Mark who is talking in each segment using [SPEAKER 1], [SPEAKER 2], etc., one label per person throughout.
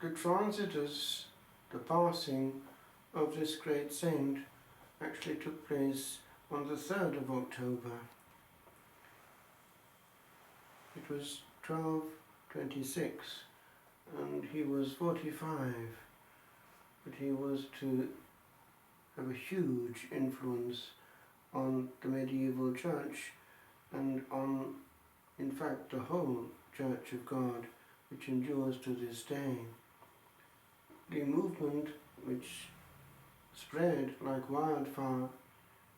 [SPEAKER 1] the transitus, the passing of this great saint, actually took place on the 3rd of October. It was 1226 and he was 45, but he was to have a huge influence on the medieval church and on, in fact, the whole Church of God, which endures to this day. The movement, which spread like wildfire,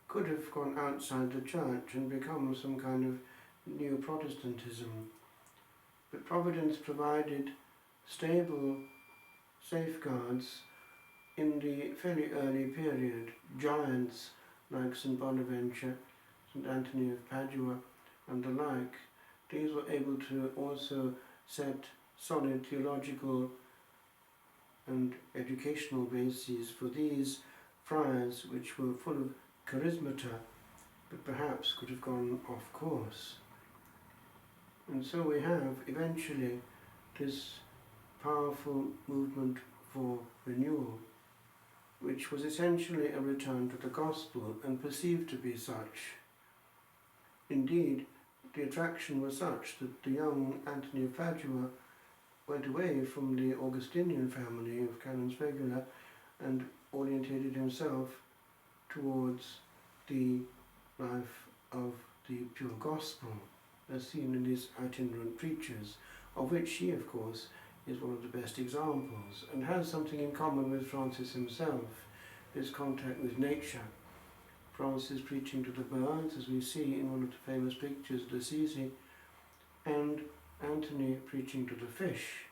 [SPEAKER 1] could have gone outside the church and become some kind of new Protestantism. But Providence provided stable safeguards in the fairly early period. Giants like St. Bonaventure, St. Anthony of Padua and the like, these were able to also set solid theological and educational bases for these friars, which were full of charismata, but perhaps could have gone off course. And so we have eventually this powerful movement for renewal, which was essentially a return to the gospel and perceived to be such. Indeed, the attraction was such that the young Anthony of Padua went away from the Augustinian family of Canons Regula and orientated himself towards the life of the pure gospel, as seen in his itinerant preachers, of which he, of course, is one of the best examples, and has something in common with Francis himself, his contact with nature. Francis preaching to the birds, as we see in one of the famous pictures at Assisi, and Anthony preaching to the fish.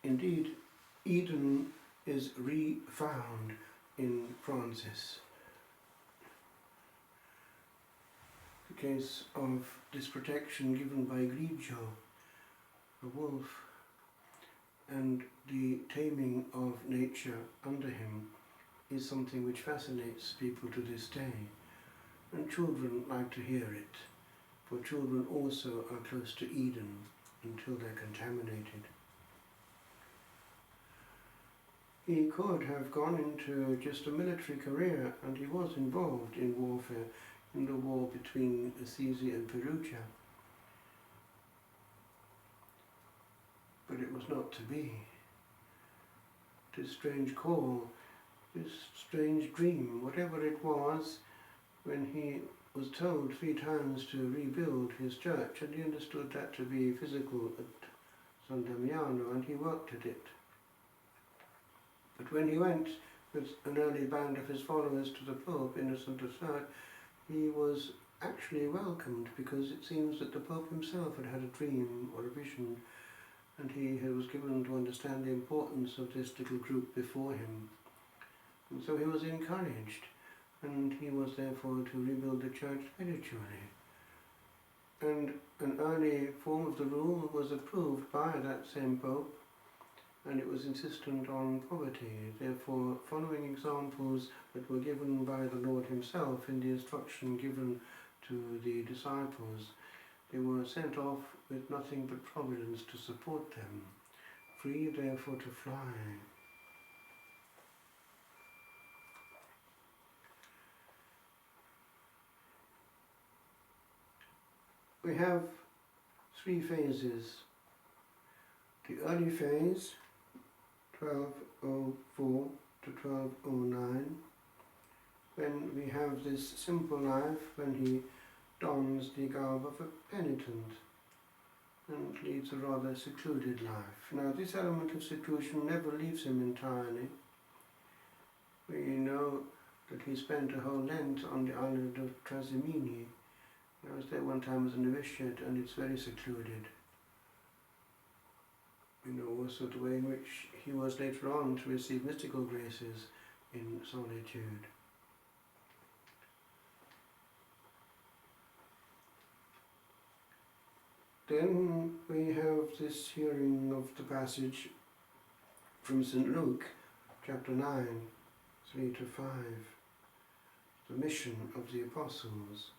[SPEAKER 1] Indeed, Eden is re-found in Francis. The case of this protection given by Grigio, a wolf, and the taming of nature under him is something which fascinates people to this day, and children like to hear it, for children also are close to Eden until they're contaminated. He could have gone into just a military career, and he was involved in warfare, in the war between Assisi and Perugia. But it was not to be. This strange call, this strange dream, whatever it was, when he was told 3 times to rebuild his church, and he understood that to be physical at San Damiano, and he worked at it. But when he went with an early band of his followers to the Pope, Innocent III, he was actually welcomed, because it seems that the Pope himself had had a dream or a vision, and he was given to understand the importance of this little group before him. And so he was encouraged, and he was therefore to rebuild the church spiritually. And an early form of the rule was approved by that same Pope, and it was insistent on poverty, therefore following examples that were given by the Lord himself in the instruction given to the disciples. They were sent off with nothing but providence to support them, free therefore to fly. We have 3 phases. The early phase, 1204 to 1209, when we have this simple life, when he dons the garb of a penitent and leads a rather secluded life. Now, this element of seclusion never leaves him entirely. We know that he spent a whole Lent on the island of Trasimene. I was there one time as a novitiate, and it's very secluded. We know also the way in which he was later on to receive mystical graces in solitude. Then we have this hearing of the passage from St. Luke, chapter 9, 3 to 5, the mission of the apostles.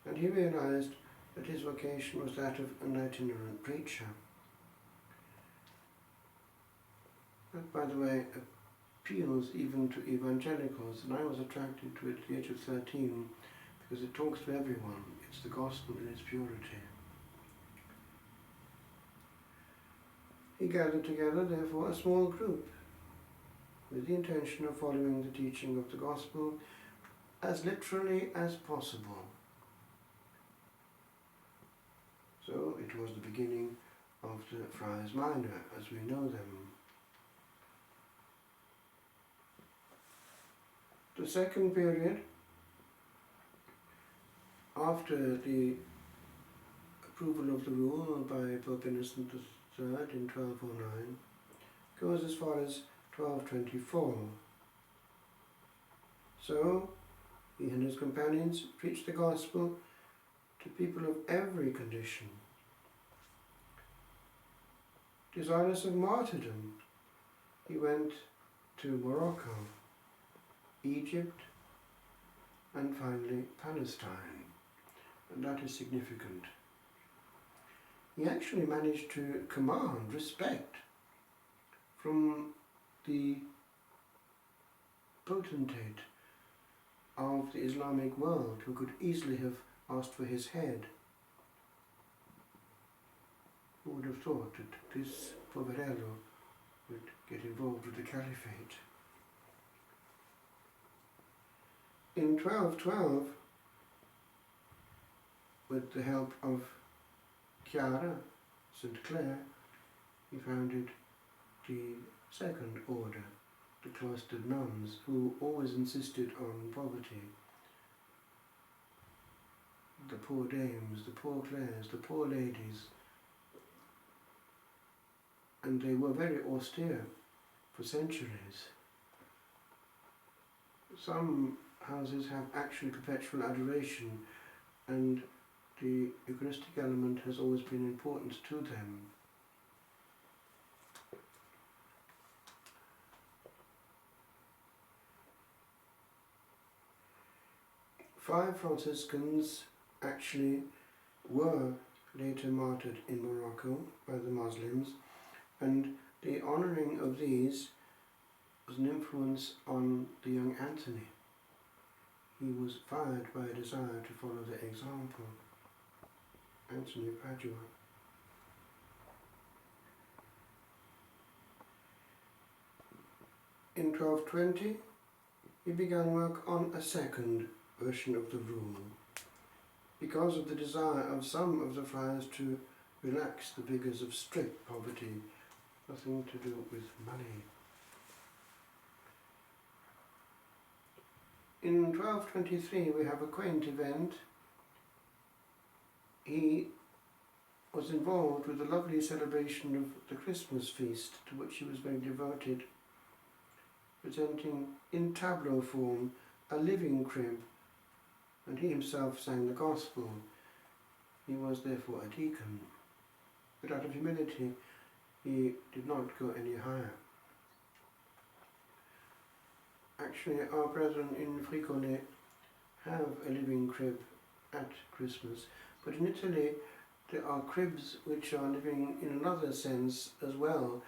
[SPEAKER 1] And he realized that his vocation was that of an itinerant preacher. That, by the way, appeals even to evangelicals, and I was attracted to it at the age of 13 because it talks to everyone. It's the gospel in its purity. He gathered together, therefore, a small group with the intention of following the teaching of the gospel as literally as possible. So it was the beginning of the Friars Minor, as we know them. The second period, after the approval of the rule by Pope Innocent III in 1209, goes as far as 1224. So, he and his companions preached the gospel to people of every condition. Desirous of martyrdom, he went to Morocco, Egypt, and finally Palestine, and that is significant. He actually managed to command respect from the potentate of the Islamic world, who could easily have asked for his head. Who would have thought that this poverello would get involved with the caliphate? In 1212, with the help of Chiara, St. Clare, he founded the second order, the cloistered nuns, who always insisted on poverty. The poor dames, the poor Clares, the poor ladies, and they were very austere for centuries. Some houses have actually perpetual adoration, and the Eucharistic element has always been important to them. Five Franciscans actually were later martyred in Morocco by the Muslims, and the honouring of these was an influence on the young Anthony. He was fired by a desire to follow the example. Anthony of Padua. In 1220, he began work on a second version of the rule, because of the desire of some of the friars to relax the vigours of strict poverty, nothing to do with money. In 1223 we have a quaint event. He was involved with the lovely celebration of the Christmas feast, to which he was very devoted, presenting in tableau form a living crib, and he himself sang the gospel. He was therefore a deacon, but out of humility he did not go any higher. Actually, our brethren in Fricole have a living crib at Christmas, but in Italy there are cribs which are living in another sense as well.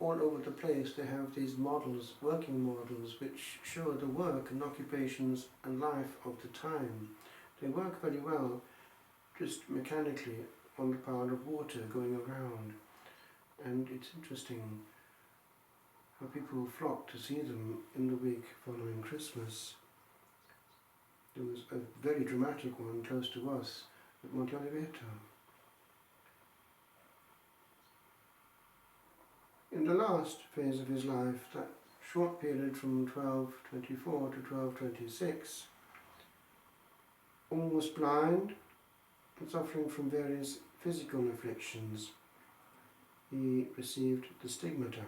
[SPEAKER 1] All over the place they have these models, working models, which show the work and occupations and life of the time. They work very well, just mechanically, on the power of water going around. And it's interesting how people flock to see them in the week following Christmas. There was a very dramatic one close to us at Monte Oliveto. In the last phase of his life, that short period from 1224 to 1226, almost blind and suffering from various physical afflictions, he received the stigmata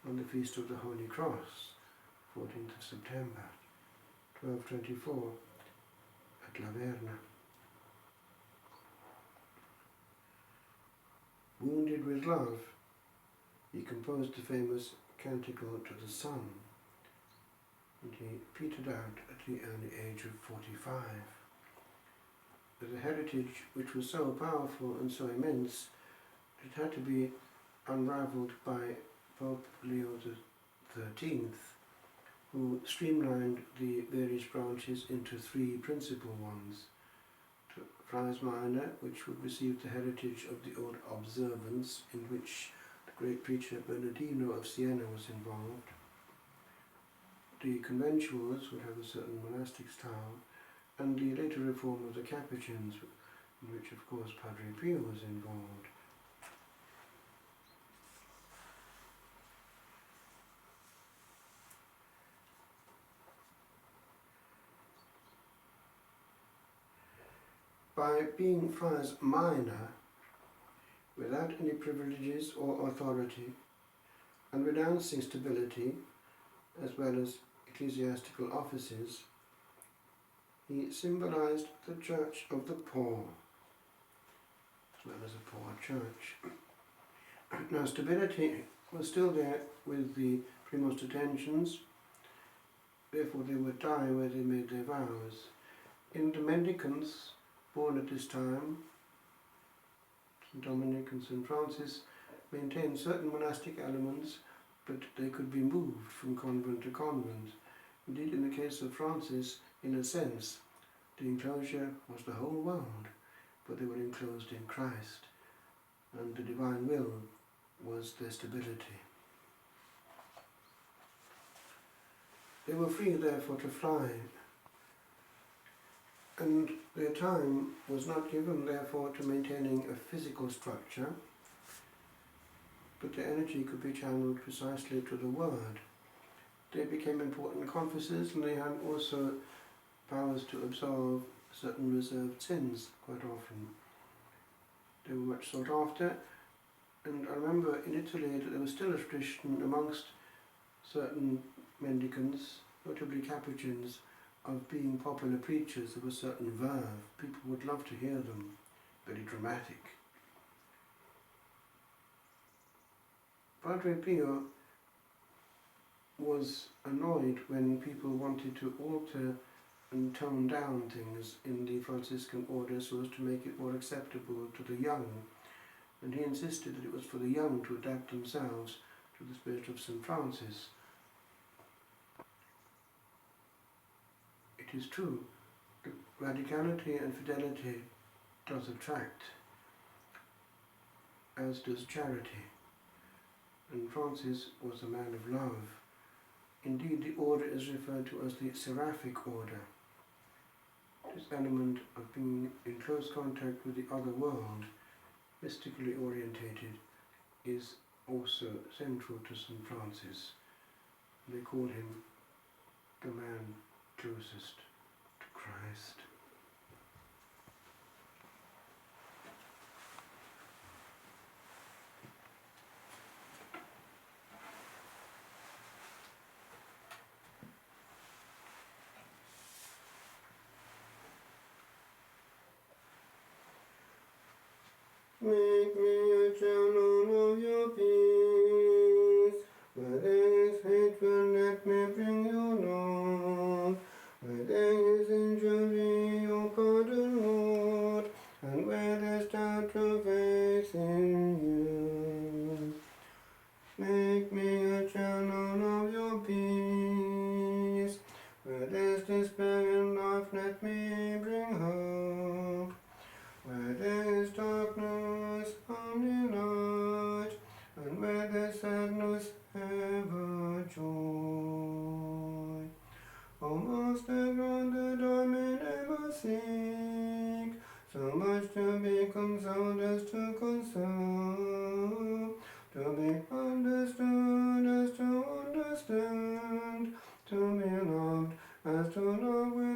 [SPEAKER 1] on the Feast of the Holy Cross, 14th of September, 1224, at La Verna. Wounded with love, he composed the famous Canticle to the Sun, and he petered out at the early age of 45. With a heritage which was so powerful and so immense, it had to be unravelled by Pope Leo XIII, who streamlined the various branches into three principal ones. Friars Minor, which would receive the heritage of the old observance in which the great preacher Bernardino of Siena was involved. The conventuals would have a certain monastic style, and the later reform of the Capuchins, in which of course Padre Pio was involved. By being Friars Minor, without any privileges or authority, and renouncing stability as well as ecclesiastical offices, he symbolized the Church of the poor, as well as a poor church. Now, stability was still there with the Premonstratensians, therefore they would die where they made their vows. In the mendicants born at this time, St. Dominic and St. Francis maintained certain monastic elements, but they could be moved from convent to convent. Indeed, in the case of Francis, in a sense, the enclosure was the whole world, but they were enclosed in Christ, and the divine will was their stability. They were free, therefore, to fly, and their time was not given, therefore, to maintaining a physical structure, but their energy could be channeled precisely to the Word. They became important confessors, and they had also powers to absolve certain reserved sins quite often. They were much sought after, and I remember in Italy that there was still a tradition amongst certain mendicants, notably Capuchins, of being popular preachers of a certain verve. People would love to hear them, very dramatic. Padre Pio was annoyed when people wanted to alter and tone down things in the Franciscan order so as to make it more acceptable to the young, and he insisted that it was for the young to adapt themselves to the spirit of St. Francis. It is true that radicality and fidelity does attract, as does charity, and Francis was a man of love. Indeed, the order is referred to as the seraphic order. This element of being in close contact with the other world, mystically orientated, is also central to St. Francis. They call him the man closest to Christ. Make me a channel of your peace. Where there is hatred, let me bring you love. Where there is injury, your pardon, Lord. And where there's doubt, your faith in you. Make me a channel of your peace. Where there's despair in life, let me bring hope. Where there is darkness, only light, and where there's sadness, ever joy. O Master, grant that I may never seek so much to be consoled as to console, to be understood as to understand, to be loved as to love with